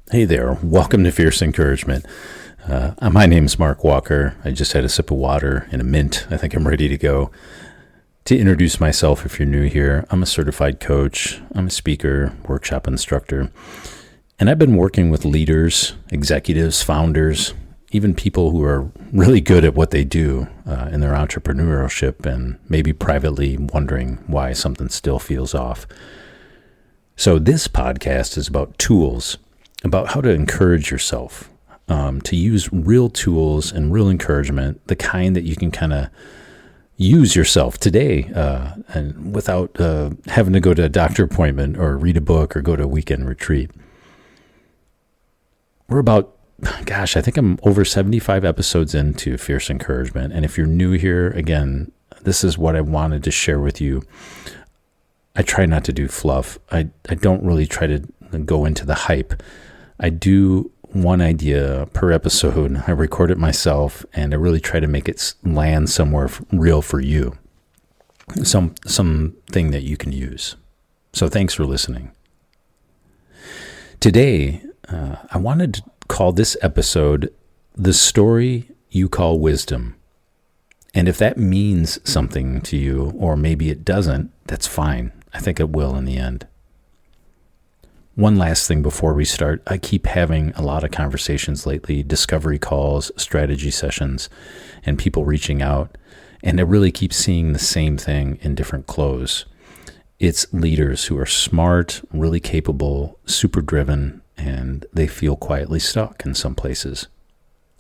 Hey there, welcome to Fierce Encouragement. My name's Mark Walker. I just had a sip of water and a mint. I think I'm ready to go. To introduce myself, if you're new here, I'm a certified coach, I'm a speaker, workshop instructor, and I've been working with leaders, executives, founders, even people who are really good at what they do in their entrepreneurship and maybe privately wondering why something still feels off. So this podcast is about tools, about how to encourage yourself, to use real tools and real encouragement, the kind that you can kind of use yourself today and without having to go to a doctor appointment or read a book or go to a weekend retreat. We're about, I think I'm over 75 episodes into Fierce Encouragement. And if you're new here, again, this is what I wanted to share with you. I try not to do fluff. I don't really try to go into the hype. I do one idea per episode. I record it myself, and I really try to make it land somewhere real for you. Something that you can use. So thanks for listening. Today, I wanted to call this episode The Story You Call Wisdom. And if that means something to you, or maybe it doesn't, that's fine. I think it will in the end. One last thing before we start, I keep having a lot of conversations lately, discovery calls, strategy sessions, and people reaching out. And I really keep seeing the same thing in different clothes. It's leaders who are smart, really capable, super driven, and they feel quietly stuck in some places.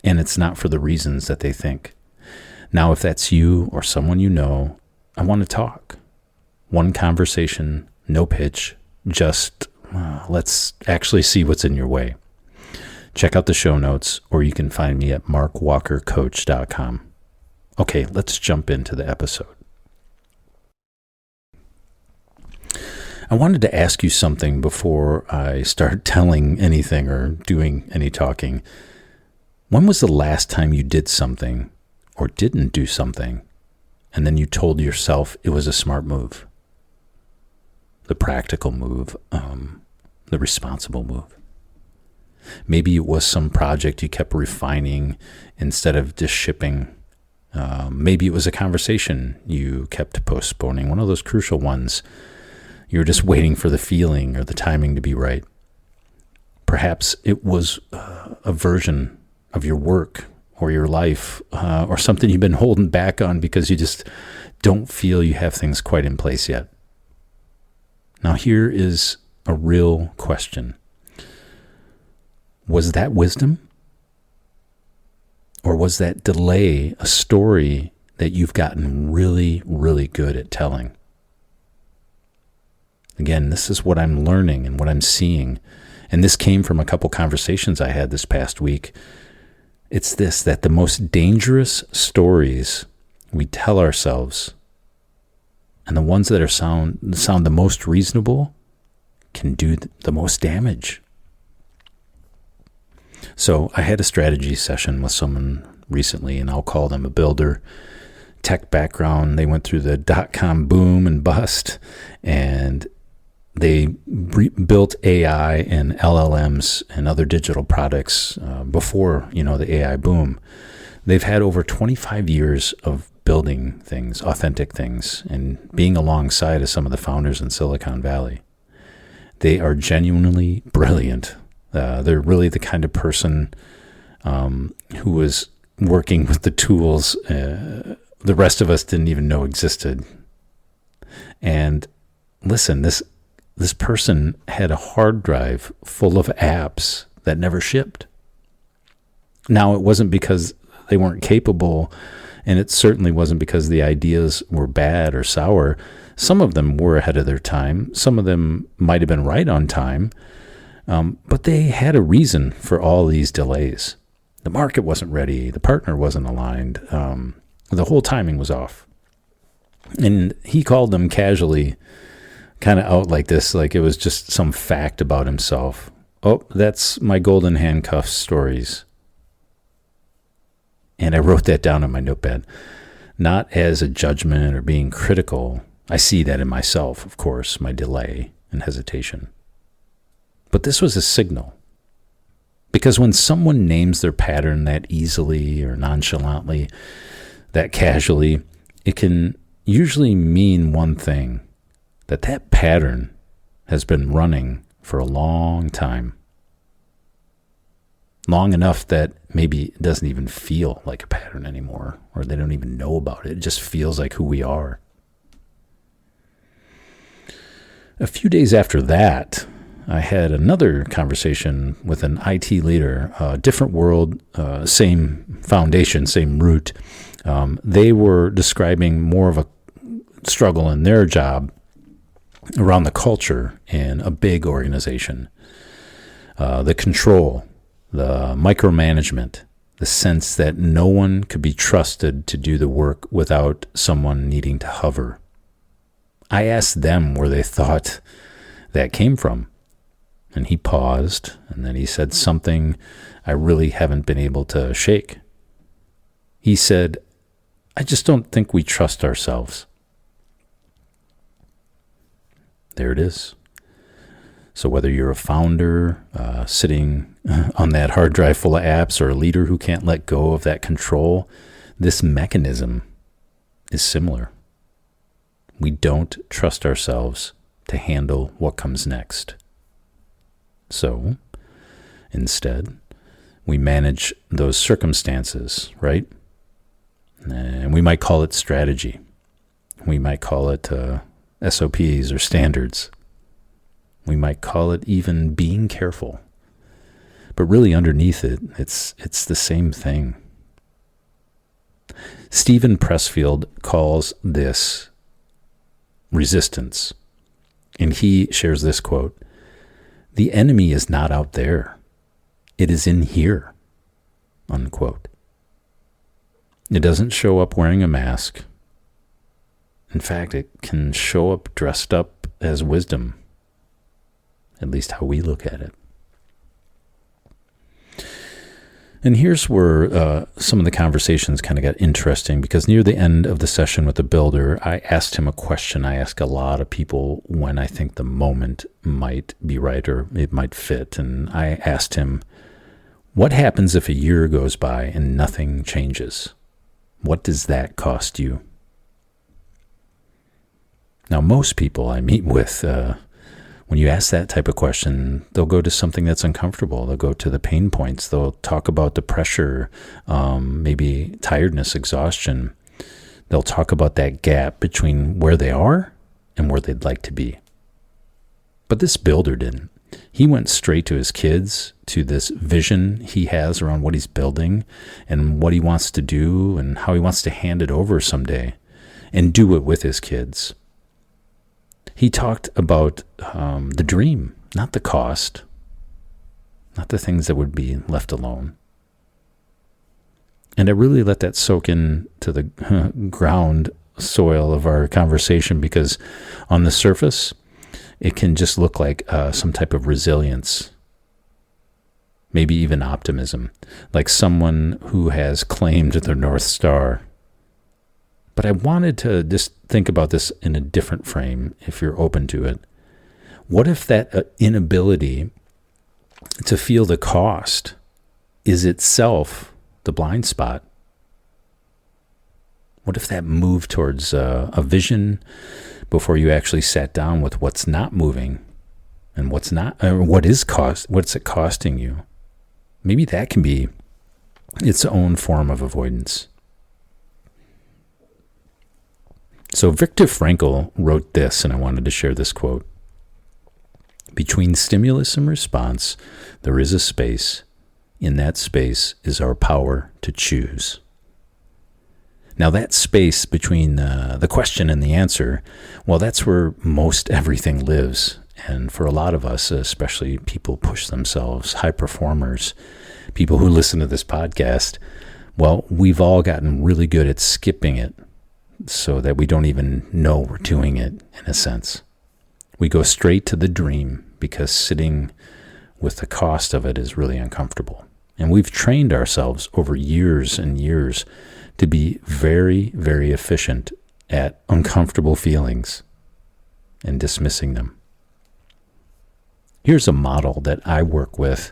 And it's not for the reasons that they think. Now, if that's you or someone you know, I want to talk. One conversation, no pitch, just let's actually see what's in your way. Check out the show notes, or you can find me at markwalkercoach.com. Okay, let's jump into the episode. I wanted to ask you something before I start telling anything or doing any talking. When was the last time you did something or didn't do something, and then you told yourself it was a smart move? The practical move, the responsible move. Maybe it was some project you kept refining instead of just shipping. Maybe it was a conversation you kept postponing, one of those crucial ones. You were just waiting for the feeling or the timing to be right. Perhaps it was a version of your work or your life or something you've been holding back on because you just don't feel you have things quite in place yet. Now, here is a real question. Was that wisdom? Or was that delay a story that you've gotten really, really good at telling? Again, this is what I'm learning and what I'm seeing. And this came from a couple conversations I had this past week. It's this, that the most dangerous stories we tell ourselves, and the ones that sound the most reasonable, can do the most damage. So I had a strategy session with someone recently, and I'll call them a builder. Tech background. They went through the dot-com boom and bust, and they built AI and LLMs and other digital products before, the AI boom. They've had over 25 years of building things, authentic things, and being alongside of some of the founders in Silicon Valley. They are genuinely brilliant. They're really the kind of person who was working with the tools the rest of us didn't even know existed. And listen, this person had a hard drive full of apps that never shipped. Now, it wasn't because they weren't capable, and it certainly wasn't because the ideas were bad or sour. Some of them were ahead of their time. Some of them might have been right on time. But they had a reason for all these delays. The market wasn't ready. The partner wasn't aligned. The whole timing was off. And he called them casually, kind of out like this, like it was just some fact about himself. Oh, that's my golden handcuffs stories. And I wrote that down on my notepad, not as a judgment or being critical. I see that in myself, of course, my delay and hesitation. But this was a signal. Because when someone names their pattern that easily or nonchalantly, that casually, it can usually mean one thing, that pattern has been running for a long time. Long enough that maybe it doesn't even feel like a pattern anymore, or they don't even know about it. It just feels like who we are. A few days after that, I had another conversation with an IT leader, different world, same foundation, same root. They were describing more of a struggle in their job around the culture in a big organization. The control, the micromanagement, the sense that no one could be trusted to do the work without someone needing to hover. I asked them where they thought that came from. And he paused, and then he said something I really haven't been able to shake. He said, "I just don't think we trust ourselves." There it is. So whether you're a founder sitting on that hard drive full of apps, or a leader who can't let go of that control, this mechanism is similar. We don't trust ourselves to handle what comes next. So, instead, we manage those circumstances, right? And we might call it strategy. We might call it SOPs or standards. We might call it even being careful. But really underneath it, it's the same thing. Stephen Pressfield calls this resistance. And he shares this quote: "The enemy is not out there. It is in here," unquote. It doesn't show up wearing a mask. In fact, it can show up dressed up as wisdom, at least how we look at it. And here's where some of the conversations kind of got interesting, because near the end of the session with the builder, I asked him a question I ask a lot of people when I think the moment might be right or it might fit. And I asked him, what happens if a year goes by and nothing changes? What does that cost you? Now, most people I meet with, when you ask that type of question, they'll go to something that's uncomfortable. They'll go to the pain points. They'll talk about the pressure, maybe tiredness, exhaustion. They'll talk about that gap between where they are and where they'd like to be. But this builder didn't. He went straight to his kids, to this vision he has around what he's building and what he wants to do and how he wants to hand it over someday and do it with his kids. He talked about the dream, not the cost, not the things that would be left alone. And I really let that soak in to the ground soil of our conversation, because on the surface, it can just look like some type of resilience, maybe even optimism, like someone who has claimed their North Star. But I wanted to just think about this in a different frame, if you're open to it. What if that inability to feel the cost is itself the blind spot? What if that move towards a vision before you actually sat down with what's not moving and what's it costing you? Maybe that can be its own form of avoidance. So Viktor Frankl wrote this, and I wanted to share this quote. "Between stimulus and response, there is a space. In that space is our power to choose." Now that space between the question and the answer, well, that's where most everything lives. And for a lot of us, especially people push themselves, high performers, people who listen to this podcast, well, we've all gotten really good at skipping it, so that we don't even know we're doing it, in a sense. We go straight to the dream because sitting with the cost of it is really uncomfortable. And we've trained ourselves over years and years to be very, very efficient at uncomfortable feelings and dismissing them. Here's a model that I work with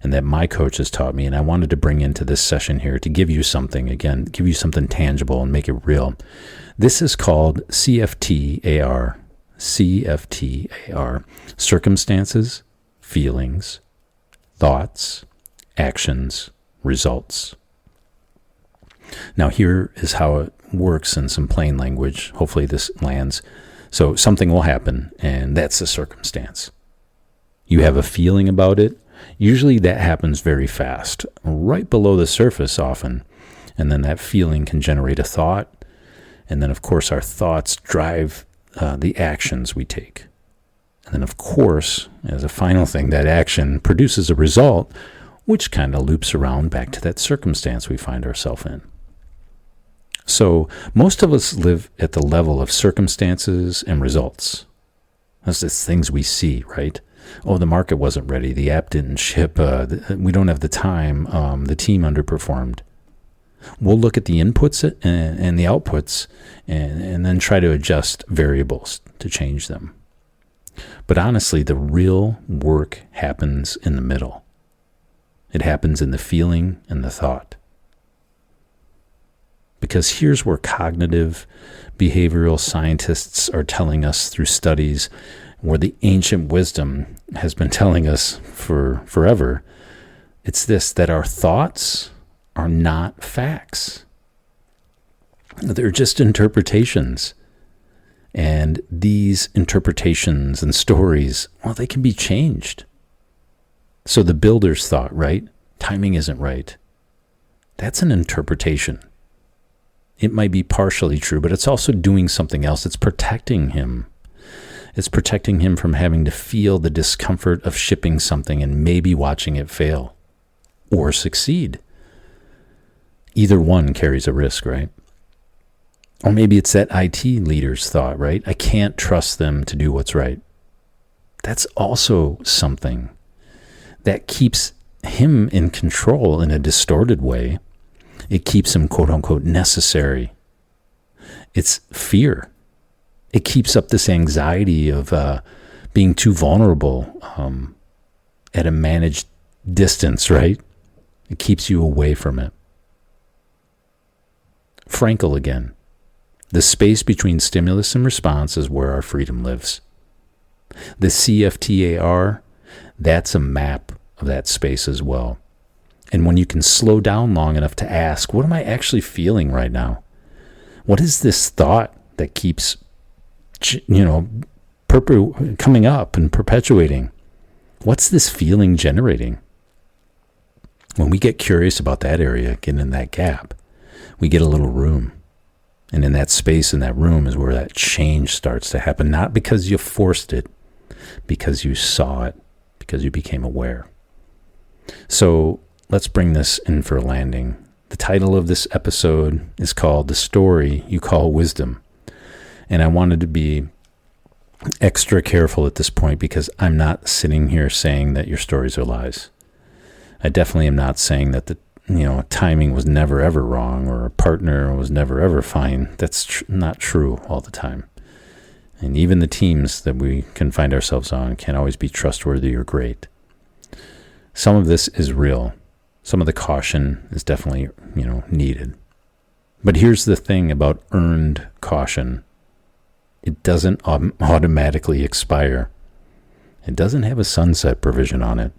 and that my coach has taught me, and I wanted to bring into this session here to give you something, again, give you something tangible and make it real. This is called CFTAR. CFTAR. Circumstances, feelings, thoughts, actions, results. Now, here is how it works in some plain language. Hopefully this lands. So something will happen, and that's the circumstance. You have a feeling about it. Usually that happens very fast, right below the surface often. And then that feeling can generate a thought. And then, of course, our thoughts drive the actions we take. And then, of course, as a final thing, that action produces a result, which kind of loops around back to that circumstance we find ourselves in. So most of us live at the level of circumstances and results. That's the things we see, right? Oh, the market wasn't ready. The app didn't ship. We don't have the time. The team underperformed. We'll look at the inputs and the outputs and then try to adjust variables to change them. But honestly, the real work happens in the middle. It happens in the feeling and the thought. Because here's where cognitive behavioral scientists are telling us through studies, where the ancient wisdom has been telling us for forever. It's this, that our thoughts are not facts. They're just interpretations. And these interpretations and stories, well, they can be changed. So the builder's thought, right? Timing isn't right. That's an interpretation. It might be partially true, but it's also doing something else. It's protecting him. It's protecting him from having to feel the discomfort of shipping something and maybe watching it fail or succeed. Either one carries a risk, right? Or maybe it's that IT leader's thought, right? I can't trust them to do what's right. That's also something that keeps him in control in a distorted way. It keeps him, quote unquote, necessary. It's fear. It keeps up this anxiety of being too vulnerable at a managed distance, right? It keeps you away from it. Frankel again. The space between stimulus and response is where our freedom lives. The CFTAR, that's a map of that space as well. And when you can slow down long enough to ask, what am I actually feeling right now? What is this thought that keeps, coming up and perpetuating? What's this feeling generating? When we get curious about that area, get in that gap, we get a little room. And in that space, in that room, is where that change starts to happen. Not because you forced it, because you saw it, because you became aware. So let's bring this in for a landing. The title of this episode is called The Story You Call Wisdom. And I wanted to be extra careful at this point because I'm not sitting here saying that your stories are lies. I definitely am not saying that the timing was never ever wrong or a partner was never ever fine. That's not true all the time. And even the teams that we can find ourselves on can't always be trustworthy or great. Some of this is real. Some of the caution is definitely, needed. But here's the thing about earned caution. It doesn't automatically expire. It doesn't have a sunset provision on it.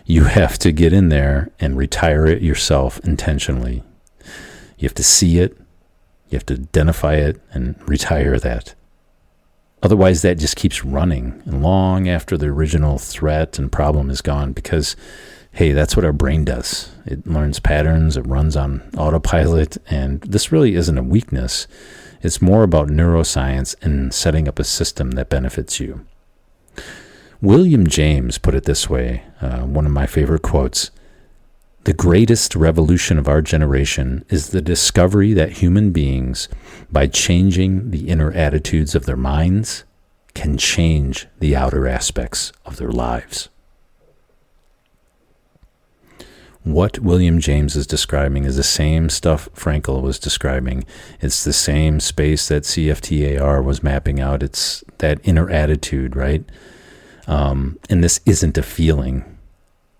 You have to get in there and retire it yourself intentionally. You have to see it. You have to identify it and retire that. Otherwise, that just keeps running long after the original threat and problem is gone because, hey, that's what our brain does. It learns patterns. It runs on autopilot. And this really isn't a weakness. It's more about neuroscience and setting up a system that benefits you. William James put it this way, one of my favorite quotes: "The greatest revolution of our generation is the discovery that human beings, by changing the inner attitudes of their minds, can change the outer aspects of their lives." What William James is describing is the same stuff Frankel was describing. It's the same space that CFTAR was mapping out. It's that inner attitude, right? And this isn't a feeling.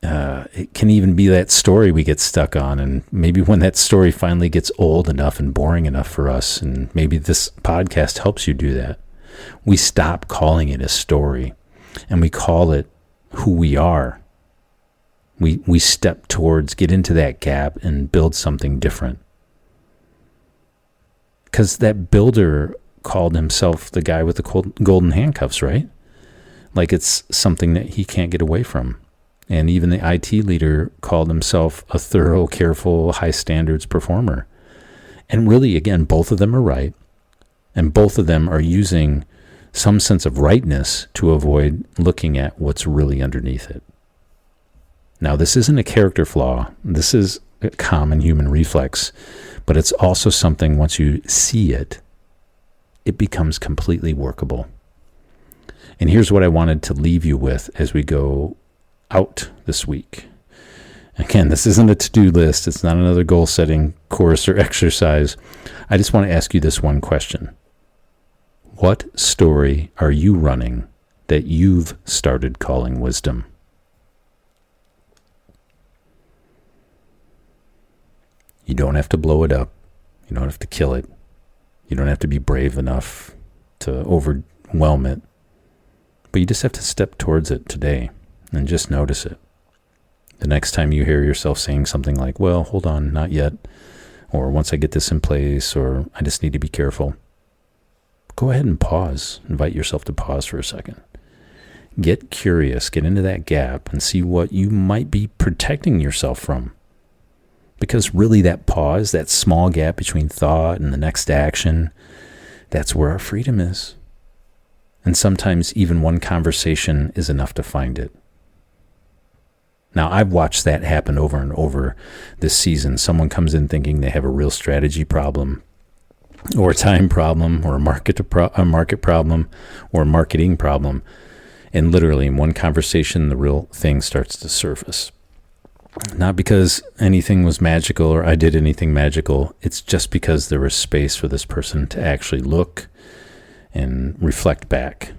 it can even be that story we get stuck on. And maybe when that story finally gets old enough and boring enough for us, and maybe this podcast helps you do that, we stop calling it a story and we call it who we are. We step towards, get into that gap and build something different. Because that builder called himself the guy with the golden handcuffs, right? Like it's something that he can't get away from. And even the IT leader called himself a thorough, careful, high standards performer. And really, again, both of them are right. And both of them are using some sense of rightness to avoid looking at what's really underneath it. Now, this isn't a character flaw. This is a common human reflex. But it's also something, once you see it, it becomes completely workable. And here's what I wanted to leave you with as we go out this week. Again, this isn't a to-do list. It's not another goal-setting course or exercise. I just want to ask you this one question. What story are you running that you've started calling wisdom? You don't have to blow it up. You don't have to kill it. You don't have to be brave enough to overwhelm it. But you just have to step towards it today and just notice it. The next time you hear yourself saying something like, well, hold on, not yet, or once I get this in place, or I just need to be careful, go ahead and pause. Invite yourself to pause for a second. Get curious, get into that gap and see what you might be protecting yourself from. Because really that pause, that small gap between thought and the next action, that's where our freedom is. And sometimes even one conversation is enough to find it. Now, I've watched that happen over and over this season. Someone comes in thinking they have a real strategy problem, or a time problem, or a market problem, or a marketing problem. And literally in one conversation, the real thing starts to surface. Not because anything was magical or I did anything magical. It's just because there was space for this person to actually look and reflect back.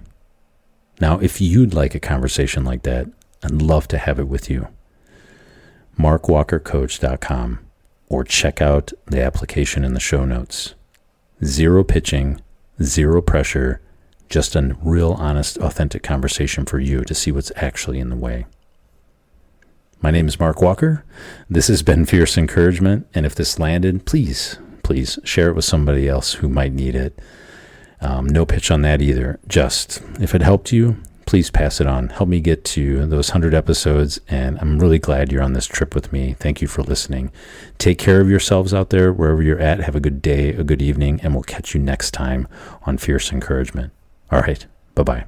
Now, if you'd like a conversation like that, I'd love to have it with you. markwalkercoach.com, or check out the application in the show notes. Zero pitching, zero pressure, just a real, honest, authentic conversation for you to see what's actually in the way. My name is Mark Walker. This has been Fierce Encouragement. And if this landed, please share it with somebody else who might need it. No pitch on that either. Just, if it helped you, please pass it on. Help me get to those 100 episodes. And I'm really glad you're on this trip with me. Thank you for listening. Take care of yourselves out there, wherever you're at. Have a good day, a good evening, and we'll catch you next time on Fierce Encouragement. All right. Bye-bye.